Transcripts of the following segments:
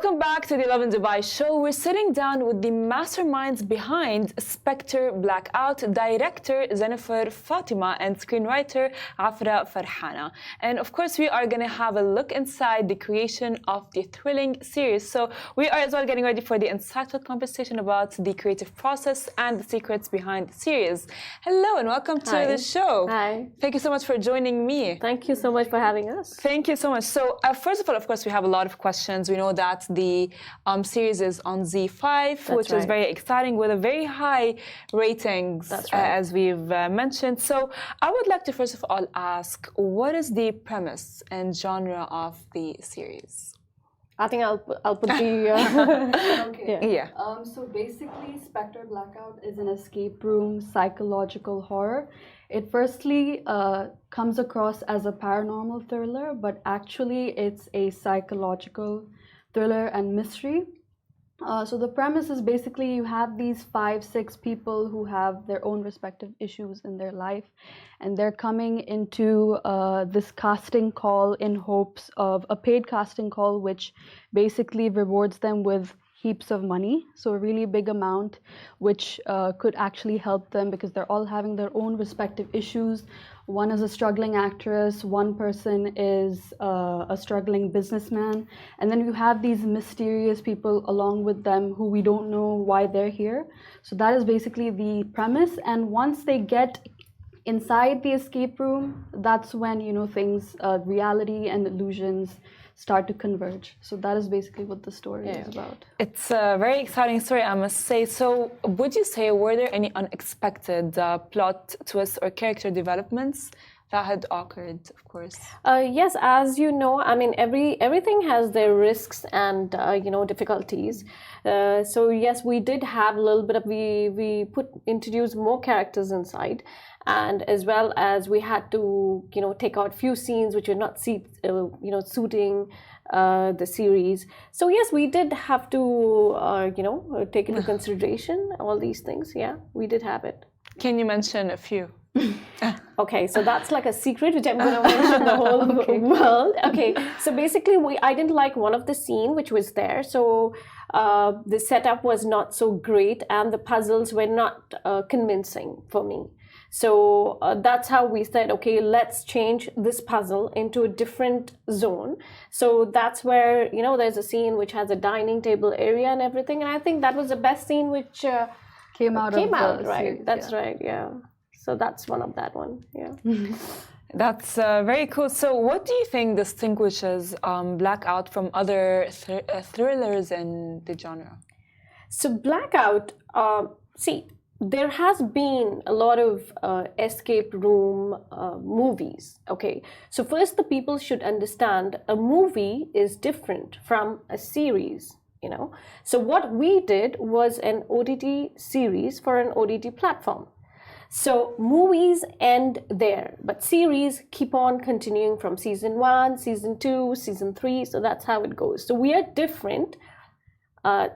Welcome back to the Lovin Dubai show. We're sitting down with the masterminds behind Specter, Blackout, director Jennifer Fatima and screenwriter Afra Farhana. And of course, we are going to have a look inside the creation of the thrilling series. So we are as well getting ready for the insightful conversation about the creative process and the secrets behind the series. Hello and welcome to the show. Hi. Thank you so much for joining me. Thank you so much for having us. Thank you so much. So first of all, of course, we have a lot of questions. We know that the series is on Z5, which is very exciting with a very high ratings, as we've mentioned. So I would like to first of all ask, what is the premise and genre of the series? I think I'll put the Okay. So basically, Specter Blackout is an escape room psychological horror. It firstly comes across as a paranormal thriller, but actually it's a psychological thriller and mystery. So the premise is basically you have these 5-6 people who have their own respective issues in their life, and they're coming into this casting call in hopes of a paid casting call, which basically rewards them with heaps of money, so a really big amount, which could actually help them because they're all having their own respective issues. One is a struggling actress, one person is a struggling businessman, and then you have these mysterious people along with them who we don't know why they're here. So that is basically the premise, and once they get inside the escape room, that's when, you know, things, reality and illusions start to converge. So that is basically what the story is about. It's a very exciting story, I must say. So would you say, were there any unexpected plot twists or character developments that had occurred, of course? Yes, as you know, I mean, everything has their risks and difficulties. So yes, we did have a little bit of we introduced more characters inside, and as well as we had to take out few scenes which were not suiting the series. So yes, we did have to take into consideration all these things. Yeah, we did have it. Can you mention a few? Okay, so that's like a secret which I'm going to mention the whole world. Okay, so basically I didn't like one of the scene which was there. So the setup was not so great and the puzzles were not convincing for me. So that's how we said, okay, let's change this puzzle into a different zone. So that's where, there's a scene which has a dining table area and everything. And I think that was the best scene which came out, right? series, that's right, yeah. So that's one of that one, yeah. That's very cool. So what do you think distinguishes Blackout from other thrillers in the genre? So Blackout, there has been a lot of escape room movies, okay? So first the people should understand a movie is different from a series, So what we did was an OTT series for an OTT platform. So movies end there, but series keep on continuing from season 1, season 2, season 3. So that's how it goes. So we are different.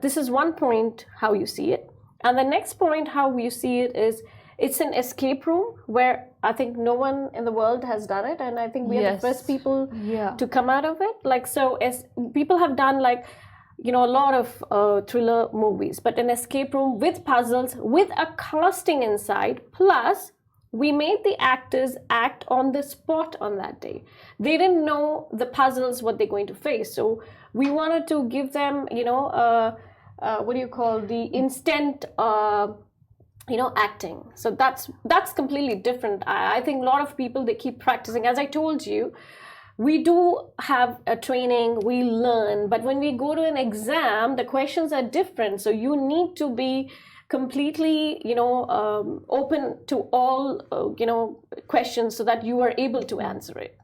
This is one point how you see it. And the next point how you see it is it's an escape room where I think no one in the world has done it. And I think we are the first people to come out of it. So as people have done a lot of thriller movies, but an escape room with puzzles, with a casting inside, plus we made the actors act on the spot on that day. They didn't know the puzzles, what they're going to face. So we wanted to give them, the instant, acting. So that's completely different. I think a lot of people, they keep practicing. As I told you, we do have a training, we learn, but when we go to an exam, the questions are different. So you need to be completely, open to all, questions so that you are able to answer it,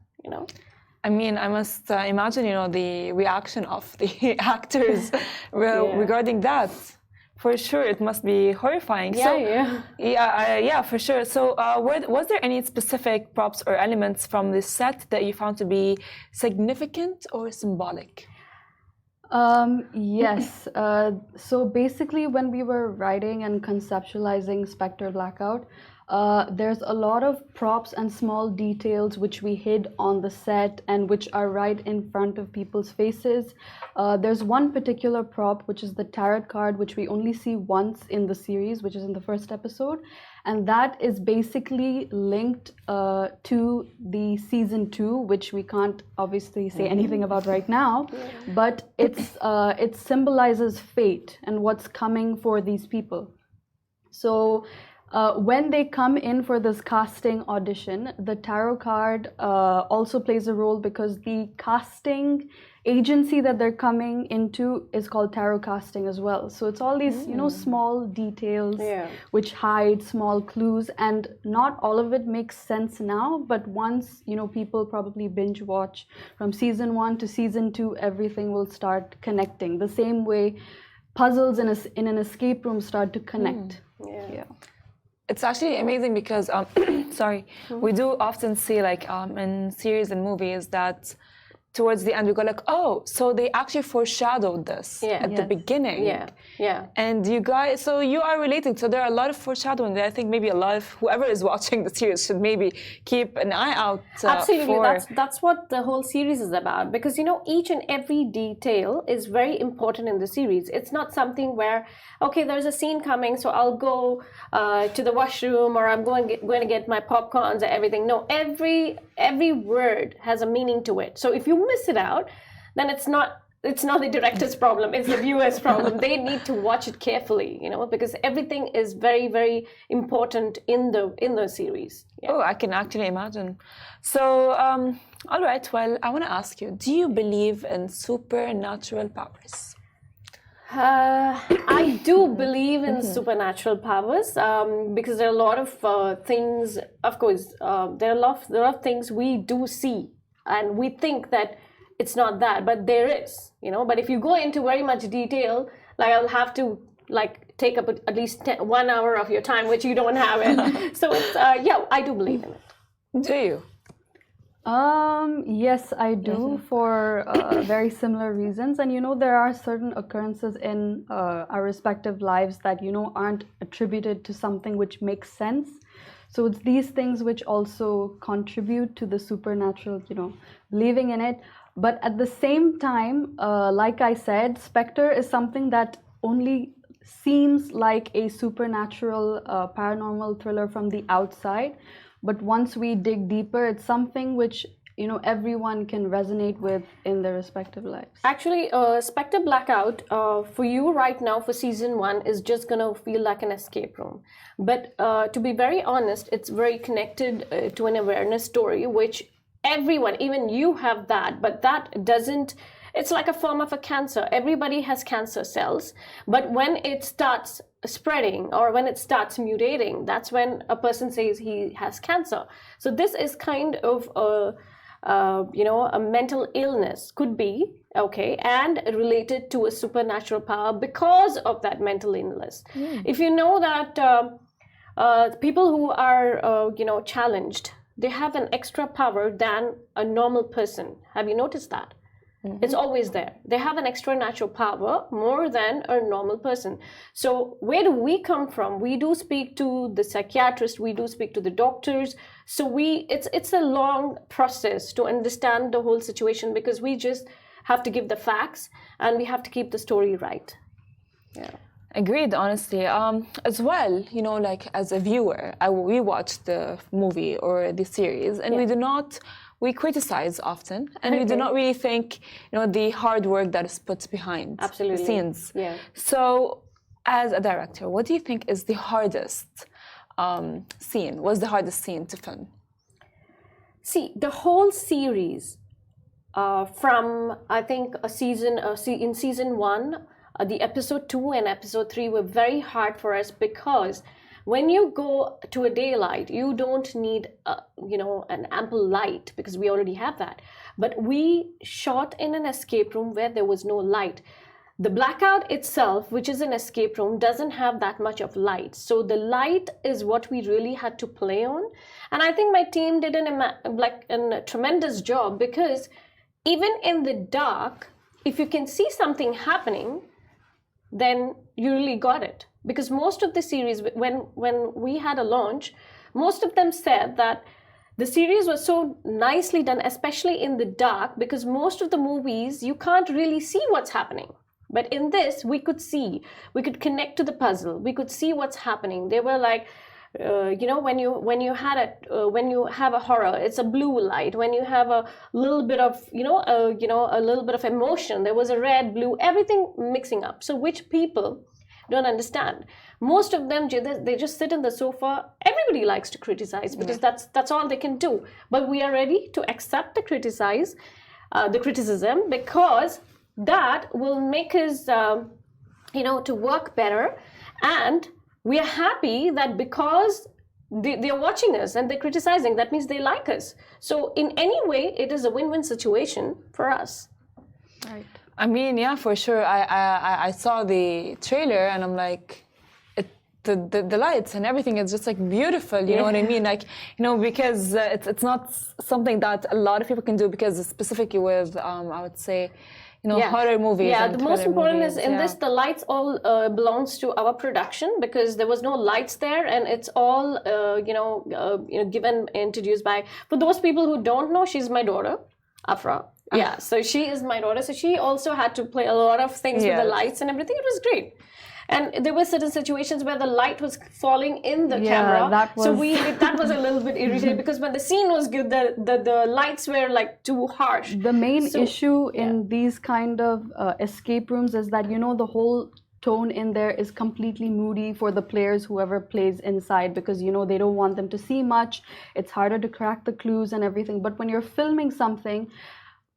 I mean, I must imagine, the reaction of the actors regarding that. For sure, it must be horrifying. Yeah, for sure. So, was there any specific props or elements from this set that you found to be significant or symbolic? Yes. So basically, when we were writing and conceptualizing Specter Blackout, There's a lot of props and small details which we hid on the set and which are right in front of people's faces. There's one particular prop, which is the tarot card, which we only see once in the series, which is in the first episode. And that is basically linked to the season 2, which we can't obviously say anything about right now. But it symbolizes fate and what's coming for these people. So when they come in for this casting audition, the tarot card also plays a role because the casting agency that they're coming into is called tarot casting as well. So it's all these, small details which hide small clues, and not all of it makes sense now, but once, people probably binge watch from season 1 to season 2, everything will start connecting. The same way puzzles in an escape room start to connect. Yeah. It's actually amazing because, we do often see in series and movies that towards the end we go like, oh, so they actually foreshadowed this at the beginning. Yeah. And you guys, so you are relating. So there are a lot of foreshadowing that I think maybe a lot of whoever is watching the series should maybe keep an eye out Absolutely, that's what the whole series is about. Because, each and every detail is very important in the series. It's not something where, okay, there's a scene coming, so I'll go to the washroom, or I'm going to get my popcorns or everything. No, every word has a meaning to it. So if you miss it out, then it's not the director's problem, it's the viewer's problem. They need to watch it carefully, because everything is very, very important in the series. Oh, I can actually imagine. So all right, well, I want to ask you, do you believe in supernatural powers? I do believe in supernatural powers because there are a lot of things. Of course, there are a lot of things we do see, and we think that it's not that, but there is. But if you go into very much detail, I'll have to take up at least 1 hour of your time, which you don't have it. So it's I do believe in it. Do you? Yes, I do, for very similar reasons. And there are certain occurrences in our respective lives that aren't attributed to something which makes sense. So it's these things which also contribute to the supernatural, believing in it. But at the same time, like I said, Specter is something that only seems like a supernatural paranormal thriller from the outside. But once we dig deeper, it's something which, everyone can resonate with in their respective lives. Actually, Specter Blackout, for you right now for season 1, is just going to feel like an escape room. But to be very honest, it's very connected to an awareness story, which everyone, even you have that, but that doesn't, it's like a form of a cancer. Everybody has cancer cells, but when it starts spreading or when it starts mutating, that's when a person says he has cancer. So this is kind of a mental illness, could be, okay, and related to a supernatural power because of that mental illness. If you know that people who are challenged, they have an extra power than a normal person. Have you noticed that? It's always there. They have an extra natural power more than a normal person. So where do we come from? We do speak to the psychiatrist, we do speak to the doctors. So it's a long process to understand the whole situation, because we just have to give the facts and we have to keep the story right. Yeah. Agreed, honestly. As well, as a viewer, we watch the movie or the series, and we criticize often, and we do not really think, the hard work that is put behind the scenes. Yeah. So, as a director, what do you think is the hardest scene? What's the hardest scene to film? See, the whole series, from I think in season 1. The episode 2 and episode 3 were very hard for us, because when you go to a daylight, you don't need an ample light, because we already have that. But we shot in an escape room where there was no light. The Blackout itself, which is an escape room, doesn't have that much of light. So the light is what we really had to play on. And I think my team did a tremendous job, because even in the dark, if you can see something happening, then you really got it. Because most of the series, when we had a launch, most of them said that the series was so nicely done, especially in the dark, because most of the movies you can't really see what's happening. But in this, we could see, we could connect to the puzzle, we could see what's happening. They were like, when you have a horror, it's a blue light. When you have a little bit of a little bit of emotion, there was a red, blue, everything mixing up. So which people don't understand. Most of them, they just sit in the sofa. Everybody likes to criticize because that's all they can do. But we are ready to accept the criticism, because that will make us, to work better. And we are happy that because they are watching us and they're criticizing, that means they like us. So in any way, it is a win-win situation for us. Right. I mean, yeah, for sure. I saw the trailer and I'm like, the lights and everything is just like beautiful. You know what I mean? Like, because it's not something that a lot of people can do, because specifically with I would say, horror movies. Yeah, and the most important movies, is in this, the lights all belongs to our production, because there was no lights there, and it's all introduced by. For those people who don't know, she's my daughter, Afra. Yeah, so she is my daughter. So she also had to play a lot of things with the lights and everything. It was great. And there were certain situations where the light was falling in the camera. That was a little bit irritating, because when the scene was good, the lights were like too harsh. The main issue in these kind of escape rooms is that, the whole tone in there is completely moody for the players, whoever plays inside, because they don't want them to see much. It's harder to crack the clues and everything. But when you're filming something,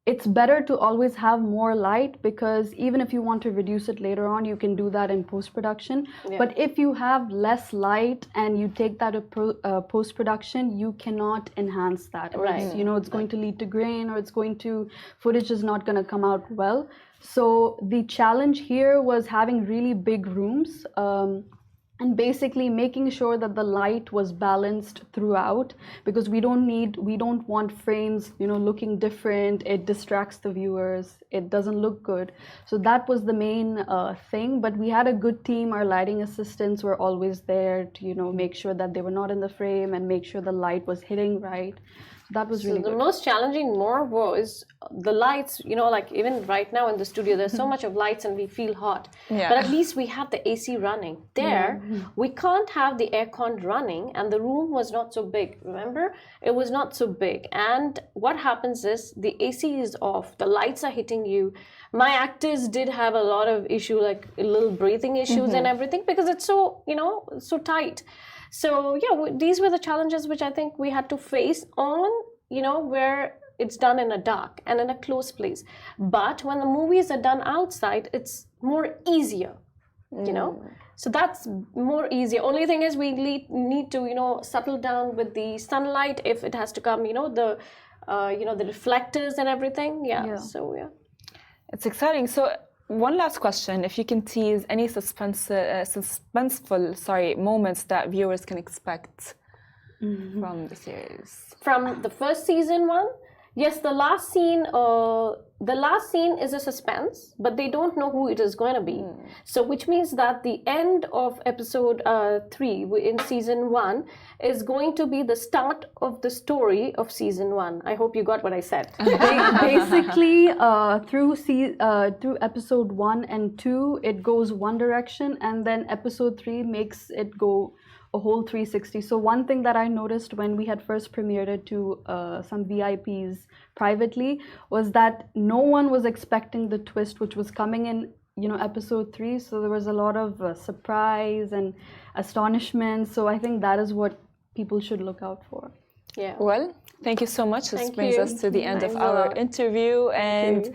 it's better to always have more light, because even if you want to reduce it later on, you can do that in post-production. But if you have less light and you take that to post-production, you cannot enhance that. Right. It's going to lead to grain, or footage is not going to come out well. So the challenge here was having really big rooms, and basically making sure that the light was balanced throughout, because we don't want frames, looking different. It distracts the viewers. It doesn't look good. So that was the main thing. But we had a good team. Our lighting assistants were always there to, make sure that they were not in the frame and make sure the light was hitting right. That was really good. The most challenging more was the lights, like even right now in the studio, there's so much of lights and we feel hot. Yeah. But at least we have the AC running. There, we can't have the aircon running, and the room was not so big. Remember? It was not so big. And what happens is the AC is off, the lights are hitting you. My actors did have a lot of issue, like little breathing issues and everything, because it's so, so tight. So these were the challenges which I think we had to face on, where it's done in a dark and in a closed place. But when the movies are done outside, it's more easier, So that's more easier. Only thing is we need to, settle down with the sunlight if it has to come, the reflectors and everything. It's exciting. So one last question, if you can tease any suspenseful moments that viewers can expect from the series. From the first season one, yes, the last scene is a suspense, but they don't know who it is going to be. So which means that the end of episode 3 in season 1 is going to be the start of the story of season 1. I hope you got what I said. Basically, through episode 1 and 2, it goes one direction, and then episode 3 makes it go a whole 360. So one thing that I noticed when we had first premiered it to some VIPs privately was that no one was expecting the twist which was coming in, episode 3. So there was a lot of surprise and astonishment. So I think that is what people should look out for. Yeah. Well, thank you so much. This brings us to the end of our interview. And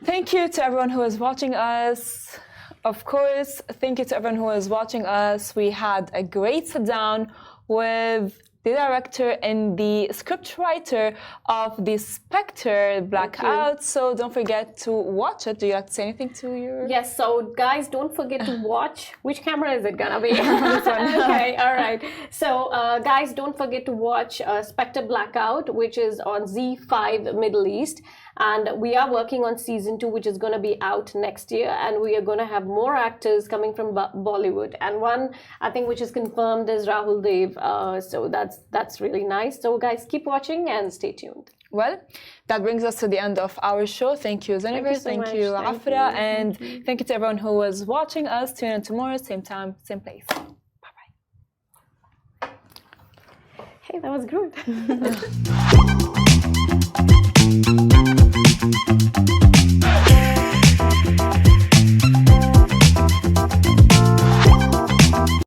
thank you to everyone who is watching us. Of course, thank you to everyone who is watching us. We had a great sit down with the director and the scriptwriter of the Specter Blackout. So don't forget to watch it. Do you have to say anything to your... Yes, so guys, don't forget to watch. Which camera is it gonna be? This one. Okay, all right. So guys, don't forget to watch Specter Blackout, which is on Z5 Middle East. And we are working on season 2, which is going to be out next year. And we are going to have more actors coming from Bollywood. And one, I think, which is confirmed is Rahul Dev. So that's really nice. So guys, keep watching and stay tuned. Well, that brings us to the end of our show. Thank you, Jennifer. Thank you, Afra. And thank you to everyone who was watching us. Tune in tomorrow, same time, same place. Bye-bye. Hey, that was good.